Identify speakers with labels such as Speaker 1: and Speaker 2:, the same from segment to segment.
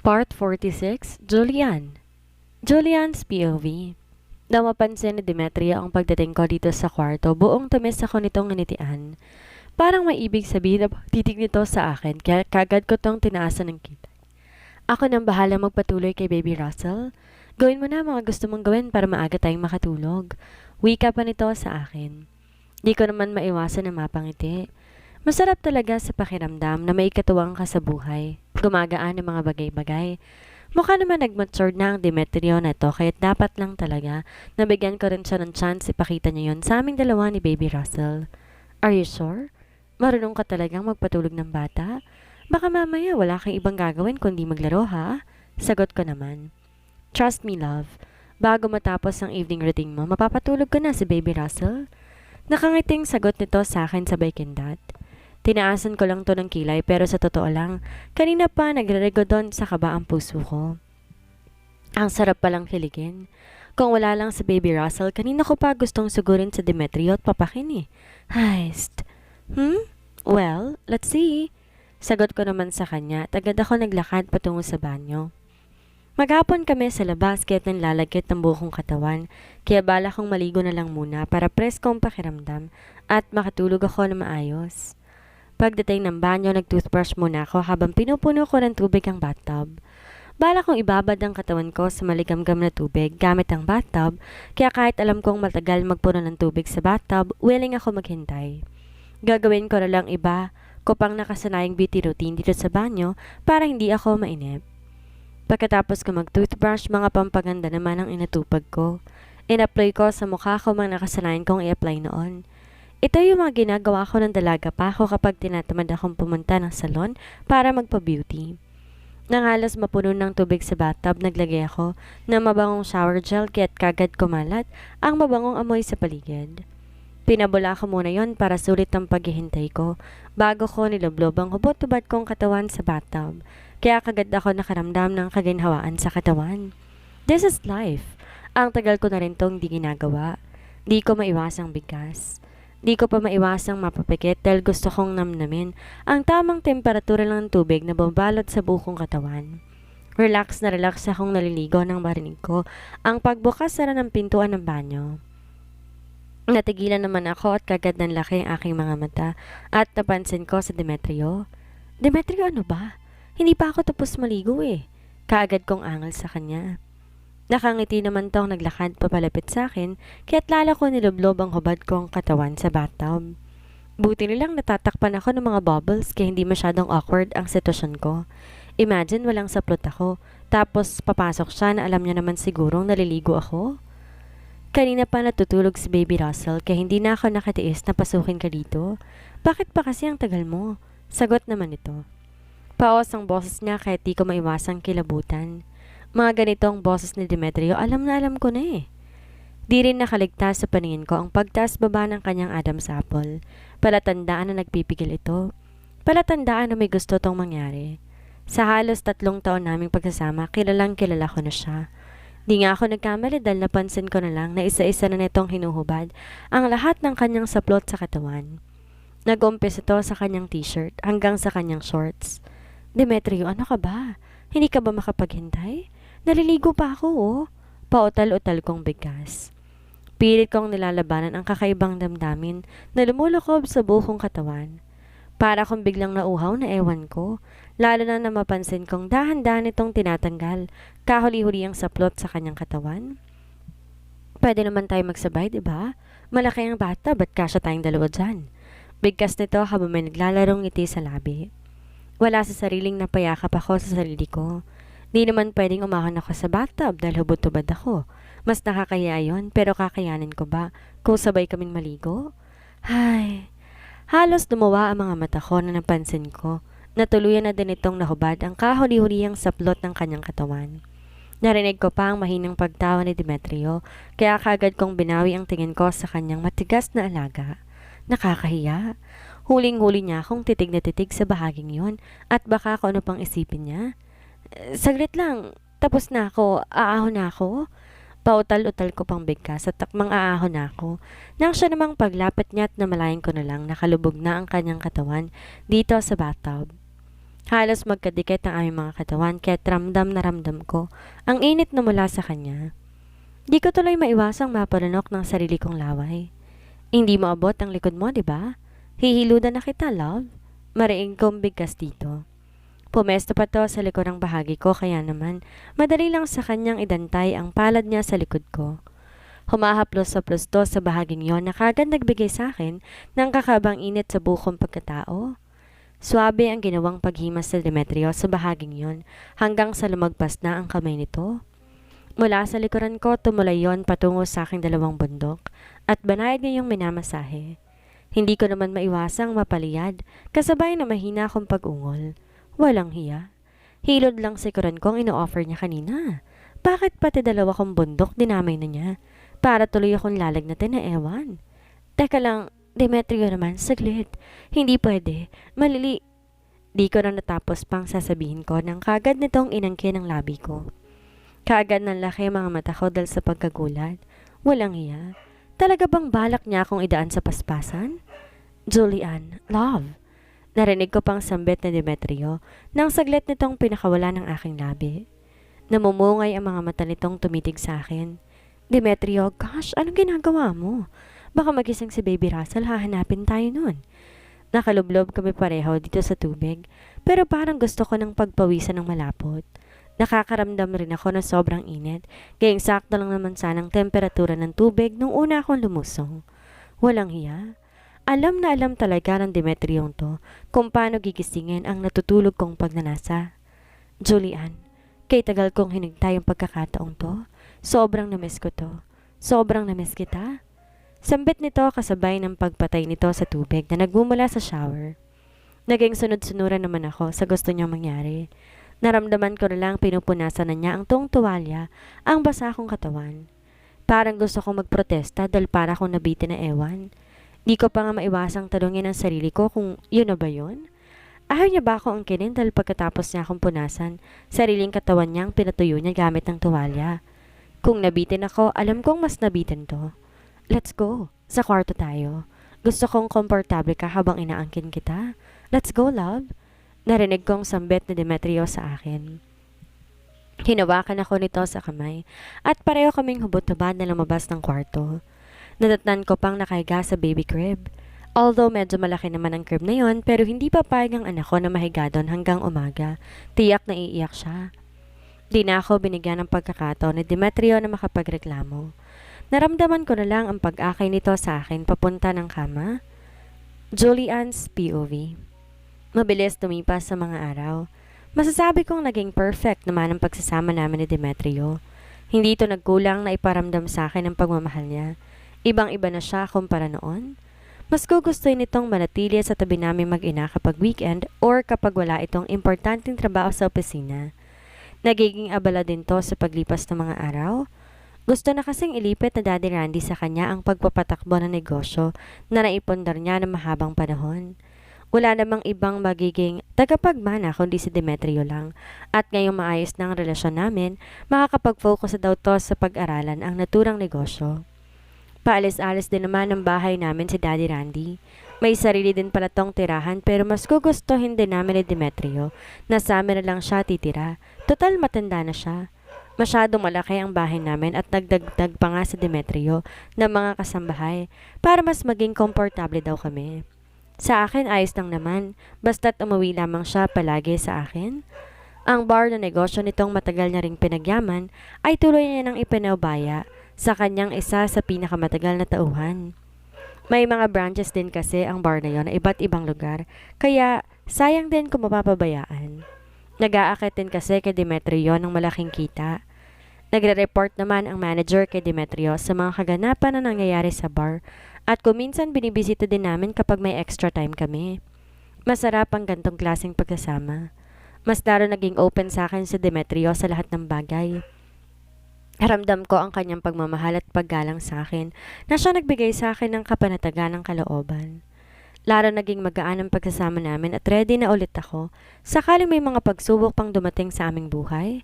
Speaker 1: Part 46, Julian's POV. Nang mapansin ni Demetria ang pagdating ko dito sa kwarto, buong tamis ako nitong nginitian. Parang may ibig sabihin na titig nito sa akin, kaya kagad ko tong tinaasan ng kita. Ako nang bahala magpatuloy kay Baby Russell. Gawin mo na mga gusto mong gawin para maaga tayong makatulog. Wika pa nito sa akin. Di ko naman maiwasan na mapangiti. Masarap talaga sa pakiramdam na may katuwang ka sa buhay. Gumagaan ang mga bagay-bagay. Mukha naman nag-mature na ang Demetrio na to, kaya dapat lang talaga nabigyan ko rin siya ng chance ipakita niya yon sa aming dalawa ni Baby Russell. Are you sure? Marunong ka talagang magpatulog ng bata? Baka mamaya wala kang ibang gagawin kundi maglaro ha? Sagot ko naman. Trust me love, bago matapos ang evening routine mo, mapapatulog ka na si Baby Russell. Nakangiting sagot nito sa akin sabay kindat. Tinaasan ko lang to ng kilay pero sa totoo lang, kanina pa nagre-rego doon sa kaba ang puso ko. Ang sarap palang kiligin. Kung wala lang si Baby Russell, kanina ko pa gustong sugurin sa Demetrio at papakin eh. Heist. Well, let's see. Sagot ko naman sa kanya at agad ako naglakad patungo sa banyo. Maghapon kami sa labas kaya't nanlalagkit ng buhong katawan, kaya bala kong maligo na lang muna para preskong pakiramdam at makatulog ako na maayos. Pagdating ng banyo, nag-toothbrush muna ako habang pinupuno ko ng tubig ang bathtub. Bala kong ibabad ang katawan ko sa maligamgam na tubig gamit ang bathtub, kaya kahit alam kong matagal magpuno ng tubig sa bathtub, willing ako maghintay. Gagawin ko na lang iba ko pang nakasanayang beauty routine dito sa banyo para hindi ako mainip. Pagkatapos ko mag-toothbrush, mga pampaganda naman ang inatupag ko. In-apply ko sa mukha ko mga nakasanayan kong i-apply noon. Ito yung mga ginagawa ko ng dalaga pa ako kapag tinatamad akong pumunta ng salon para magpa-beauty. Nang halos mapuno ng tubig sa bathtub, naglagay ako ng mabangong shower gel kaya't kagad kumalat ang mabangong amoy sa paligid. Pinabula ko muna yon para sulit ang paghihintay ko bago ko niloblob ang hubot-hubad kong katawan sa bathtub. Kaya kagad ako nakaramdam ng kaginhawaan sa katawan. This is life. Ang tagal ko na rin tong di ginagawa. Di ko maiwasang bigkas. Di ko pa maiwasang mapapikit dahil gusto kong namnamin ang tamang temperatura ng tubig na bumabalot sa bukong katawan. Relax na relax akong naliligo nang marinig ko ang pagbukas sara ng pintuan ng banyo. Natigilan naman ako at kagad nanlaki ang aking mga mata at napansin ko sa Demetrio. Demetrio, ano ba? Hindi pa ako tapos maligo eh. Kaagad kong angal sa kanya. Nakangiti naman tong naglakad papalapit sa akin, kaya't lala ko niloblob ang hubad kong katawan sa bathtub. Buti nilang natatakpan ako ng mga bubbles kaya hindi masyadong awkward ang sitwasyon ko. Imagine walang saplot ako, tapos papasok siya na alam niya naman sigurong naliligo ako. Kanina pa natutulog si Baby Russell kaya hindi na ako nakatiis na pasukin ka dito. Bakit pa kasi ang tagal mo? Sagot naman ito. Paos ang boses niya kahit di ko maiwasang kilabutan. Mga ganitong boses ni Demetrio, alam na alam ko na eh. Di rin nakaligtas sa paningin ko ang pagtaas baba ng kanyang Adam's apple. Palatandaan na nagpipigil ito. Palatandaan na may gusto tong mangyari. Sa halos 3 taon naming pagsasama, kilalang kilala ko na siya. Di nga ako nagkamali dahil napansin ko na lang na isa-isa na nitong hinuhubad ang lahat ng kanyang saplot sa katawan. Nag-umpisa ito sa kanyang t-shirt hanggang sa kanyang shorts. Demetrio, ano ka ba? Hindi ka ba makapaghintay? Naliligo pa ako oh. Pautal-utal kong bigkas. Pilit kong nilalabanan ang kakaibang damdamin na lumulukob sa buhong katawan. Para kong biglang nauhaw na ewan ko, lalo na mapansin kong dahan-dahan itong tinatanggal kahuli-huli ang saplot sa kanyang katawan. Pwede naman tayo magsabay, diba? Malaki ang bata, ba't kasya tayong dalawa dyan? Bigkas nito habang may naglalarong ngiti sa labi. Wala sa sariling napayakap ako sa sarili ko. Di naman pwedeng umahon ako sa bathtub dahil hubot-hubad ako. Mas nakakahiya yun, pero kakayanin ko ba kung sabay kaming maligo? Hay, halos dumawa ang mga mata ko na napansin ko. Natuluyan na din itong nahubad ang kahuli-huliyang saplot ng kanyang katawan. Narinig ko pa ang mahinang pagtawa ni Demetrio, kaya kagad kong binawi ang tingin ko sa kanyang matigas na alaga. Nakakahiya. Huling-huli niya akong titig na titig sa bahaging yon at baka kung ano pang isipin niya. Saglit lang, tapos na ako, aahon na ako. Pautal-utal ko pang bigkas at takmang aahon na ako. Nang siya namang paglapit niya at namalayan ko na lang nakalubog na ang kanyang katawan dito sa bathtub. Halos magkadikit ang aming mga katawan kaya't ramdam na ramdam ko ang init na mula sa kanya. Di ko tuloy maiwasang mapalunok ng sarili kong laway. Hindi mo abot ang likod mo, di ba? Hihiludan na kita, love. Mariing kong bigkas dito. Pumesto pa to sa likod ng bahagi ko kaya naman madali lang sa kanyang idantay ang palad niya sa likod ko. Humahaplos sa plusto sa bahaging yon na kagad nagbigay sa akin ng kakabang init sa bukong pagkatao. Suabe ang ginawang paghimas sa Demetrio sa bahaging yon hanggang sa lumagpas na ang kamay nito. Mula sa likuran ko tumulay yon patungo sa aking dalawang bundok at banayad niya yung minamasahe. Hindi ko naman maiwasang mapaliyad kasabay na mahina akong pag-ungol. Walang hiya. Hilod lang sikuran kong ino-offer niya kanina. Bakit pati dalawa kong bundok dinamay na niya? Para tuloy akong lalagnatin na ewan. Teka lang, Demetrio naman, saglit. Hindi pwede. Malili... Di ko na natapos pang sasabihin ko nang kagad nitong inangkin ang labi ko. Kaagad ng laki mga mata ko dahil sa pagkagulat. Walang hiya. Talaga bang balak niya akong idaan sa paspasan? Julian, love. Narinig ko pang sambit na Demetrio nang saglit nitong pinakawala ng aking labi. Namumungay ang mga mata nitong tumitig sa akin. Demetrio, gosh, anong ginagawa mo? Baka magising si Baby Russell, hahanapin tayo nun. Nakalublob kami pareho dito sa tubig, pero parang gusto ko ng pagpawisan ng malapot. Nakakaramdam rin ako ng sobrang init, gayong sakto lang naman sanang temperatura ng tubig nung una akong lumusong. Walang hiya. Alam na alam talaga ng Demetriong to kung paano gigisingin ang natutulog kong pagnanasa. Julian, kay tagal kong hinintay ang pagkakataong to. Sobrang namiss ko to. Sobrang namiss kita. Sambit nito kasabay ng pagpatay nito sa tubig na nagmumula sa shower. Naging sunod-sunuran naman ako sa gusto niyang mangyari. Naramdaman ko na lang pinupunasan na niya ang tuwang tuwalya ang basa kong katawan. Parang gusto kong magprotesta dahil para akong nabitin na ewan. Di ko pa nga maiwasang tanungin ang sarili ko kung yun na ba yun? Ayaw niya ba ako angkinin dahil pagkatapos niya akong punasan, sariling katawan niyang pinatuyo niya gamit ng tuwalya. Kung nabitin ako, alam kong mas nabitin to. Let's go. Sa kwarto tayo. Gusto kong komportable ka habang inaangkin kita. Let's go, love. Narinig kong sambit ni Demetrio sa akin. Hinawakan ako nito sa kamay at pareho kaming hubot-hubad na lumabas ng kwarto. Nadatnan ko pang nakahiga sa baby crib. Although medyo malaki naman ang crib na yon, pero hindi pa payag ang anak ko na mahiga doon hanggang umaga. Tiyak na iiyak siya. Di na ako binigyan ng pagkakataon ni Demetrio na makapagreklamo. Naramdaman ko na lang ang pag-akay nito sa akin papunta ng kama. Julian's POV. Mabilis tumipas sa mga araw. Masasabi kong naging perfect naman ang pagsasama namin ni Demetrio. Hindi ito nagkulang na iparamdam sa akin ang pagmamahal niya. Ibang-iba na siya kumpara noon. Mas gugustuhin nitong manatili sa tabi namin mag-ina kapag weekend or kapag wala itong importanteng trabaho sa opisina. Nagiging abala din to sa paglipas ng mga araw. Gusto na kasing ilipit na Daddy Randy sa kanya ang pagpapatakbo ng negosyo na naipundar niya ng mahabang panahon. Wala namang ibang magiging tagapagmana kundi si Demetrio lang at ngayong maayos na ang relasyon namin, makakapag-focus na daw to sa pag-aralan ang naturang negosyo. Paalis-alis din naman ng bahay namin si Daddy Randy. May sarili din pala tong tirahan pero mas gugustuhin din namin ni Demetrio na sa amin na lang siya titira. Total matanda na siya. Masyadong malaki ang bahay namin at nagdagdag pa nga sa Demetrio ng mga kasambahay para mas maging komportable daw kami. Sa akin ayos lang naman, basta't umuwi lamang siya palagi sa akin. Ang bar na negosyo nitong matagal na ring pinagyaman ay tuloy niya nang ipinaubaya sa kanyang isa sa pinakamatagal na tauhan. May mga branches din kasi ang bar na yon na iba't ibang lugar, kaya sayang din kung mapapabayaan. Nag-aakit din kasi kay Demetrio ng malaking kita. Nagre-report naman ang manager kay Demetrio sa mga kaganapan na nangyayari sa bar at kung minsan binibisita din namin kapag may extra time kami. Masarap ang gantong klaseng pagkasama. Mas lalo naging open sa akin si Demetrio sa lahat ng bagay. Ramdam ko ang kanyang pagmamahal at paggalang sa akin na siya nagbigay sa akin ng kapanatagan ng kalooban. Lalo naging magaan ang pagsasama namin at ready na ulit ako sakaling may mga pagsubok pang dumating sa aming buhay.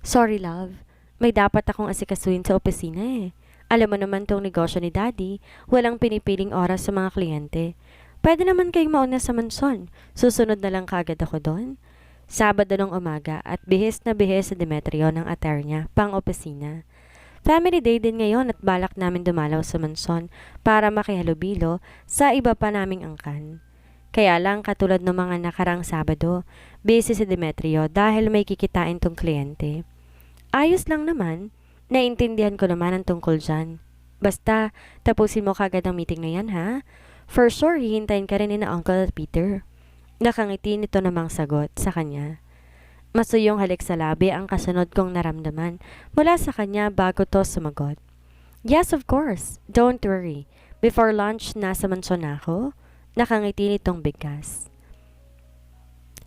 Speaker 1: Sorry love, may dapat akong asikasuhin sa opisina eh. Alam mo naman tong negosyo ni Daddy, walang pinipiling oras sa mga kliyente. Pwede naman kayong mauna sa mansyon, susunod na lang kagad ako doon. Sabado ng umaga at bihis na bihis sa Demetrio ng attire niya pang-opisina. Family day din ngayon at balak namin dumalaw sa mansyon para makihalubilo sa iba pa naming angkan. Kaya lang katulad ng mga nakarang Sabado, busy si Demetrio dahil may kikitain tong kliyente. Ayos lang naman, naintindihan ko naman ang tungkol dyan. Basta, tapusin mo kagad ang meeting na yan ha? For sure, hihintayin ka rin ni na Uncle at Peter. Nakangiti nito namang sagot sa kanya. Masuyong halik sa labi ang kasunod kong naramdaman mula sa kanya bago to sumagot. Yes, of course. Don't worry. Before lunch, nasa mansyon na ako. Nakangiti nitong bigkas.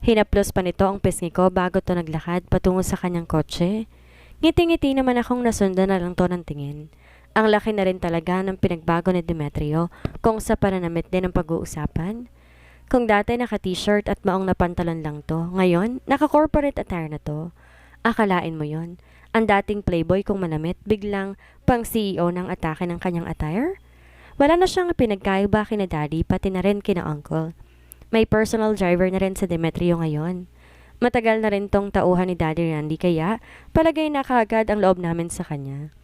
Speaker 1: Hinaplos pa nito ang pisngi ko bago to naglakad patungo sa kanyang kotse. Ngiti-ngiti naman akong nasundan na lang to ng tingin. Ang laki na rin talaga ng pinagbago ni Demetrio kung sa pananamit din ang pag-uusapan. Kung dati naka-t-shirt at maong na pantalon lang to, ngayon naka-corporate attire na to. Akalain mo yon? Ang dating playboy kung manamit, biglang pang CEO ng atake ng kanyang attire? Wala na siyang pinagkaiba kina daddy pati na rin kina uncle. May personal driver na rin sa Demetrio ngayon. Matagal na rin tong tauhan ni Daddy Randy kaya palagay na kaagad ang loob namin sa kanya.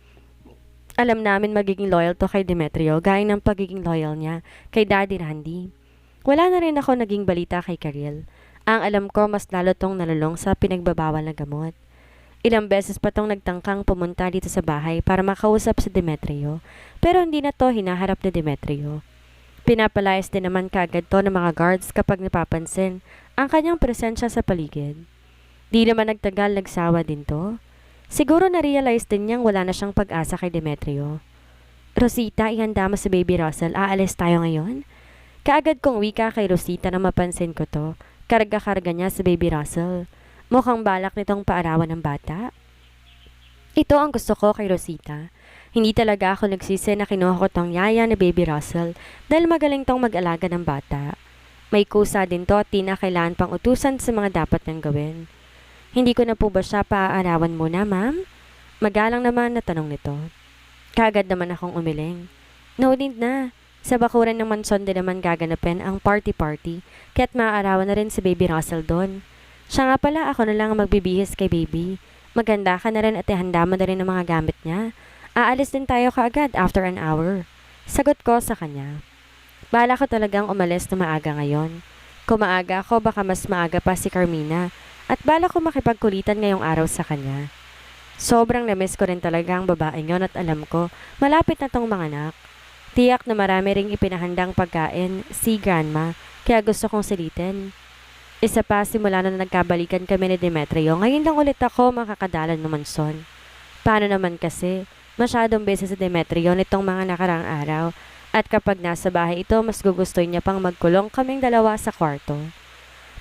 Speaker 1: Alam namin magiging loyal to kay Demetrio gaya ng pagiging loyal niya kay Daddy Randy. Wala na rin ako naging balita kay Karil. Ang alam ko mas lalo tong nalulong sa pinagbabawal na gamot. Ilang beses pa tong nagtangkang pumunta dito sa bahay para makausap si Demetrio pero hindi na to hinaharap ni Demetrio. Pinapalayas din naman kaagad to ng mga guards kapag napapansin ang kanyang presensya sa paligid. Di naman nagtagal nagsawa din to. Siguro na-realize din niyang wala na siyang pag-asa kay Demetrio. Rosita, ihanda mo si Baby Russell. Aalis tayo ngayon? Kaagad kong wika kay Rosita na mapansin ko to. Karga-karga niya si Baby Russell. Mukhang balak nitong paarawan ng bata. Ito ang gusto ko kay Rosita. Hindi talaga ako nagsisi na kinuha ko tong yaya ni Baby Russell dahil magaling tong mag-alaga ng bata. May kusa din to at di na kailangan pang utusan sa mga dapat niyang gawin. Hindi ko na po ba siya paaarawan muna, ma'am? Magalang naman na tanong nito. Kaagad naman akong umiling. No need na. Sa bakuran ng mansyon din naman gaganapin ang party-party, kaya't maaarawan na rin si Baby Russell doon. Siya nga pala, ako na lang ang magbibihis kay Baby. Maganda ka na rin at ihanda mo na rin ang mga gamit niya. Aalis din tayo kaagad after an hour. Sagot ko sa kanya. Bala ko talagang umalis na maaga ngayon. Kung maaga ako, baka mas maaga pa si Carmina. At bala ko makipagkulitan ngayong araw sa kanya. Sobrang namiss ko rin talaga ang babaeng yon at alam ko, malapit na tong mga anak. Tiyak na marami ring ipinahandang pagkain si Grandma, kaya gusto kong silitin. Isa pa simula na nagkabalikan kami ni Demetrio, ngayon lang ulit ako makakadalan ng mansyon. Paano naman kasi, masyadong busy si Demetrio nitong mga nakarang araw, at kapag nasa bahay ito, mas gugustuhin niya pang magkulong kaming dalawa sa kwarto.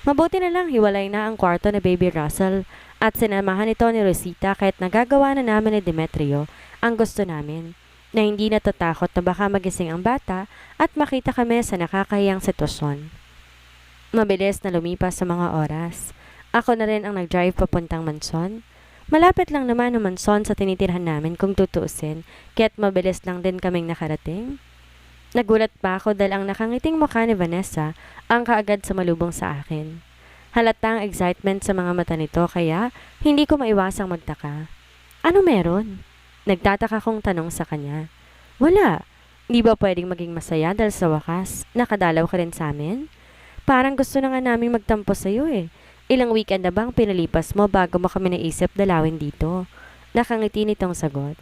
Speaker 1: Mabuti na lang hiwalay na ang kwarto ni Baby Russell at sinamahan ito ni Rosita kahit nagagawa na namin ni Demetrio ang gusto namin. Na hindi natatakot na baka magising ang bata at makita kami sa nakakahiyang sitwasyon. Mabilis na lumipas sa mga oras. Ako na rin ang nag-drive papuntang mansyon. Malapit lang naman ang mansyon sa tinitirhan namin kung tutuusin, kaya't mabilis lang din kaming nakarating. Nagulat pa ako dahil ang nakangiting mukha ni Vanessa ang kaagad sumalubong sa akin. Halatang excitement sa mga mata nito kaya hindi ko maiwasang magtaka. Ano meron? Nagtataka kong tanong sa kanya. Wala. Di ba pwedeng maging masaya dahil sa wakas, nakadalaw ka rin sa amin? Parang gusto na nga naming magtampo sa'yo eh. Ilang weekend na bang pinalipas mo bago mo kami naisip dalawin dito? Nakangiti nitong sagot.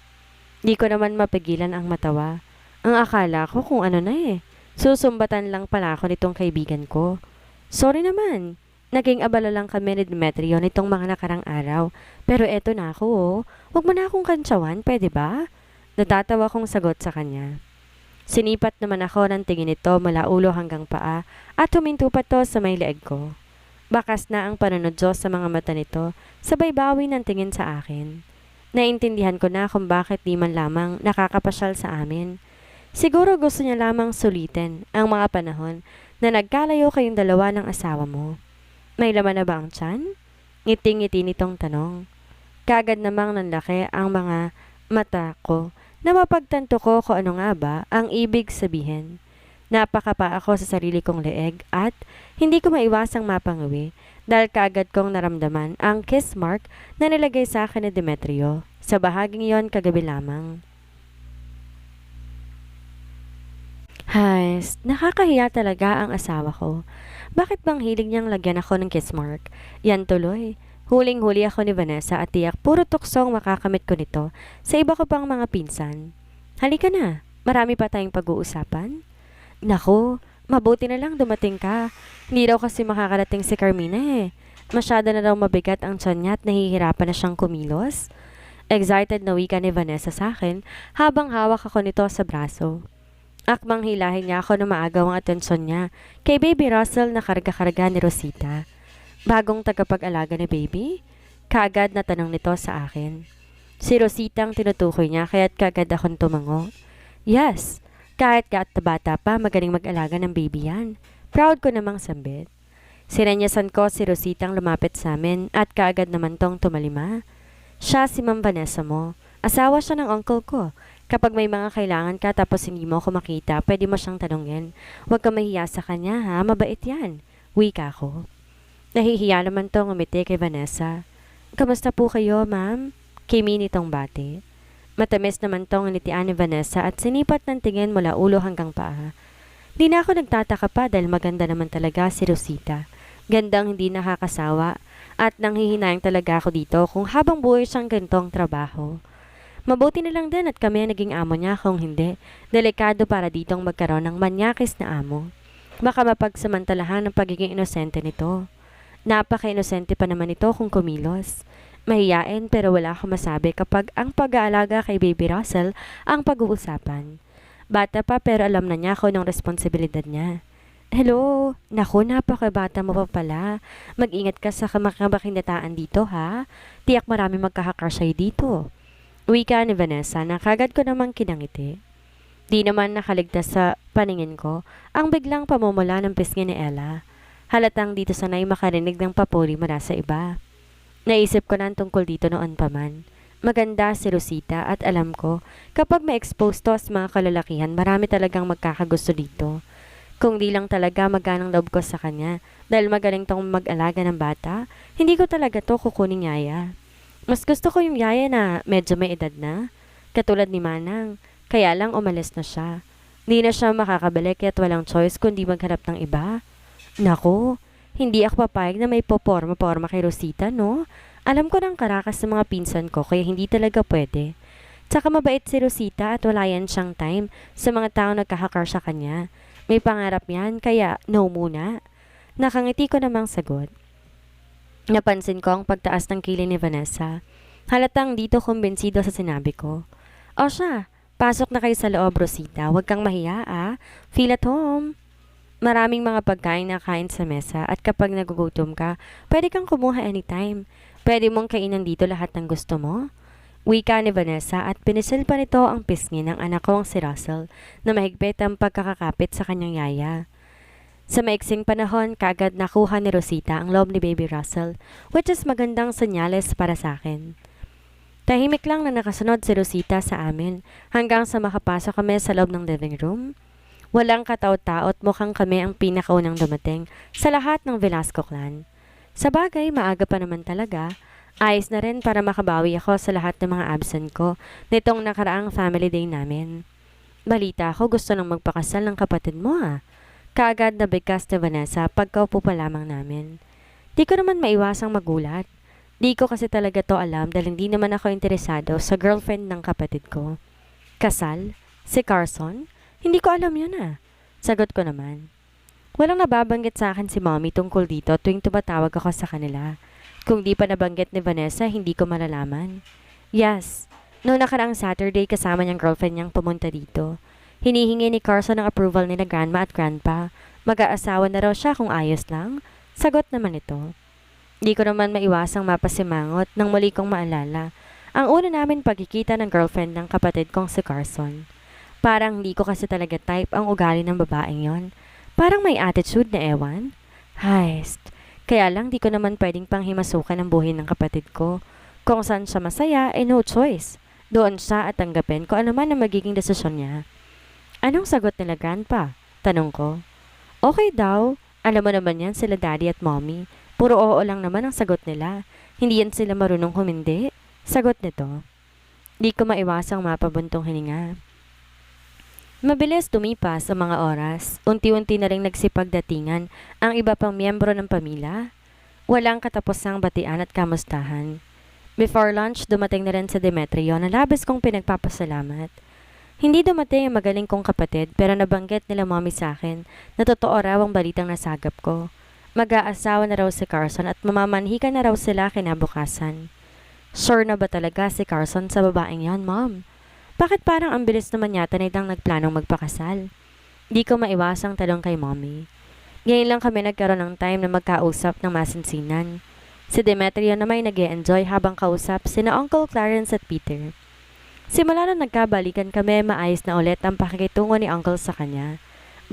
Speaker 1: Di ko naman mapigilan ang matawa. Ang akala ko kung ano na eh. Susumbatan lang pala ako nitong kaibigan ko. Sorry naman. Naging abala lang kami ni Demetrio nitong mga nakarang araw. Pero eto na ako oh. Huwag mo na akong kantsawan, pwede ba? Natatawa kong sagot sa kanya. Sinipat naman ako ng tingin nito mula ulo hanggang paa at huminto pa to sa may leeg ko. Bakas na ang panunodyo sa mga mata nito, sabay bawi ng tingin sa akin. Naintindihan ko na kung bakit di man lamang nakakapasyal sa amin. Siguro gusto niya lamang sulitin ang mga panahon na nagkalayo kayong dalawa ng asawa mo. May laman na ba ang tiyan? Ngiti-ngiti nitong tanong. Kagad namang nanlaki ang mga mata ko na mapagtanto ko kung ano nga ba ang ibig sabihin. Napakapa ako sa sarili kong leeg at hindi ko maiwasang mapangawi dahil kaagad kong naramdaman ang kiss mark na nilagay sa akin ni Demetrio. Sa bahaging yon kagabi lamang. Hays, nakakahiya talaga ang asawa ko. Bakit bang hilig niyang lagyan ako ng kiss mark? Yan tuloy. Huling-huli ako ni Vanessa at tiyak puro tuksong makakamit ko nito sa iba ko pang mga pinsan. Halika na, marami pa tayong pag-uusapan. Naku, mabuti na lang dumating ka. Hindi daw kasi makakarating si Carmina eh. Masyado na daw mabigat ang tiyan niya at nahihirapan na siyang kumilos. Excited na wika ni Vanessa sa akin habang hawak ako nito sa braso. Akmang hilahin niya ako na maagaw ang atensyon niya kay Baby Russell na karga-karga ni Rosita. Bagong tagapag-alaga ni Baby? Kaagad na tanong nito sa akin. Si Rosita ang tinutukoy niya kaya't kaagad akong tumango. Yes, kahit bata pa magaling mag-alaga ng baby yan. Proud ko namang sambit. Sinanyasan ko si Rosita ang lumapit sa amin at kaagad naman tong tumalima. Siya si Ma'am Vanessa mo. Asawa siya ng uncle ko. Kapag may mga kailangan ka tapos hindi mo ako makita, pwede mo siyang tanungin. Huwag ka mahiya sa kanya ha, mabait yan. Wika ko. Nahihiya naman tong umiti kay Vanessa. Kamusta po kayo, ma'am? Kimi nitong bati. Matamis naman tong initian ni Vanessa at sinipat ng tingin mula ulo hanggang paa. Di na ako nagtataka pa dahil maganda naman talaga si Rosita. Gandang hindi nakakasawa at nanghihinayang talaga ako dito kung habang buhay siyang ganitong trabaho. Mabuti na lang din at kami ang naging amo niya kung hindi. Delikado para ditong magkaroon ng manyakis na amo. Baka mapagsamantalahan ang pagiging inosente nito. Napaka-inosente pa naman ito kung kumilos. Mahiyain pero wala akong masabi kapag ang pag-aalaga kay Baby Russell ang pag-uusapan. Bata pa pero alam na niya kung anong responsibilidad niya. Hello, naku napakabata mo pa pala. Mag-ingat ka sa kamakabakinataan dito ha. Tiyak marami magkakakrush sa'yo dito. Wika ni Vanessa na kagad ko namang kinangiti. Di naman nakaligtas sa paningin ko ang biglang pamumula ng pisngi ni Ella. Halatang dito sanay makarinig ng papuri mula sa iba. Naisip ko na tungkol dito noon pa man. Maganda si Rosita at alam ko kapag ma-expose to sa mga kalalakihan marami talagang magkakagusto dito. Kung di lang talaga maganang loob ko sa kanya dahil magaling tong mag-alaga ng bata, hindi ko talaga to kukuning yaya. Mas gusto ko yung yaya na medyo may edad na, katulad ni Manang, kaya lang umalis na siya. Hindi na siya makakabalik at walang choice kundi maghanap ng iba. Naku, hindi ako papayag na may poporma-porma kay Rosita, no? Alam ko ng karakas sa mga pinsan ko kaya hindi talaga pwede. Tsaka mabait si Rosita at wala yan siyang time sa mga tao nagkakakar sa kanya. May pangarap yan kaya no muna. Nakangiti ko namang sagot. Napansin ko ang pagtaas ng kilay ni Vanessa. Halatang dito kumbinsido sa sinabi ko. O siya, pasok na kayo sa loob, Rosita. Huwag kang mahiya ah. Feel at home. Maraming mga pagkain na kain sa mesa at kapag nagugutom ka, pwede kang kumuha anytime. Pwede mong kainan dito lahat ng gusto mo. Wika ni Vanessa at pinisil pa nito ang pisngi ng anak kong si Russell na mahigpit ang pagkakakapit sa kanyang yaya. Sa maiksing panahon, kaagad nakuha ni Rosita ang loob ni Baby Russell, which is magandang senyales para sa akin. Tahimik lang na nakasunod si Rosita sa amin hanggang sa makapasok kami sa loob ng living room. Walang katao-tao at mukhang kami ang pinakaunang dumating sa lahat ng Velasco clan. Sa bagay, maaga pa naman talaga. Ayos na rin para makabawi ako sa lahat ng mga absent ko nitong nakaraang family day namin. Balita ko gusto nang magpakasal ng kapatid mo ah. Kaagad na bigkas ni Vanessa pagkaupo pa lamang namin. Di ko naman maiwasang magulat. Di ko kasi talaga to alam dahil hindi naman ako interesado sa girlfriend ng kapatid ko. Kasal? Si Carson? Hindi ko alam yun ah. Sagot ko naman. Walang nababanggit sa akin si mommy tungkol dito tuwing tumatawag ako sa kanila. Kung di pa nabanggit ni Vanessa, hindi ko malalaman. Yes, noong nakaraang Saturday kasama niyang girlfriend niyang pumunta dito. Hinihingi ni Carson ang approval nila grandma at grandpa. Mag-aasawa na raw siya kung ayos lang. Sagot naman ito. Di ko naman maiwasang mapasimangot nang muli kong maalala. Ang una namin pagkikita ng girlfriend ng kapatid kong si Carson. Parang hindi ko kasi talaga type ang ugali ng babaeng yon. Parang may attitude na ewan. Heist. Kaya lang di ko naman pwedeng panghimasukan ang buhay ng kapatid ko. Kung saan siya masaya, no choice. Doon siya at tanggapin ko ano man ang magiging desisyon niya. Anong sagot nila grandpa? Tanong ko. Okay daw. Alam mo naman yan sila daddy at mommy. Puro oo lang naman ang sagot nila. Hindi yan sila marunong humindi. Sagot nito. Di ko maiwasang mapabuntong hininga. Mabilis tumipas ang mga oras. Unti-unti na ring nagsipagdatingan ang iba pang miyembro ng pamilya. Walang katapusang batian at kamustahan. Before lunch, dumating na rin sa Demetrio na labis kong pinagpapasalamat. Hindi dumating ang magaling kong kapatid pero nabanggit nila mommy sa akin na totoo raw ang balitang nasagap ko. Mag-aasawa na raw si Carson at mamamanhikan na raw sila kinabukasan. Sure na ba talaga si Carson sa babaeng yon, Mom? Bakit parang ang bilis naman yata nilang nagplanong magpakasal? Di ko maiwasang talong kay mommy. Ngayon lang kami nagkaroon ng time na magkausap ng masinsinan. Si Demetrio na may nag-e-enjoy habang kausap sina Uncle Clarence at Peter. Simula na nagkabalikan kami, maayos na ulit ang pakikitungo ni Uncle sa kanya.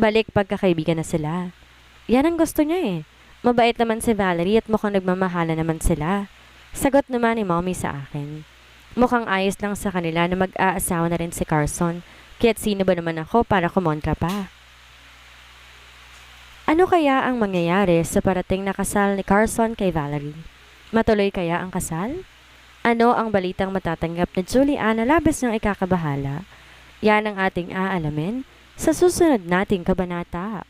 Speaker 1: Balik pagkakaibigan na sila. Yan ang gusto niya eh. Mabait naman si Valerie at mukhang nagmamahala naman sila. Sagot naman ni mommy sa akin. Mukhang ayos lang sa kanila na mag-aasawa na rin si Carson. Kaya't sino ba naman ako para kumontra pa? Ano kaya ang mangyayari sa parating na kasal ni Carson kay Valerie? Matuloy kaya ang kasal? Ano ang balitang matatanggap ni Julian na labis niyang ikakabahala? Yan ang ating aalamin sa susunod nating kabanata.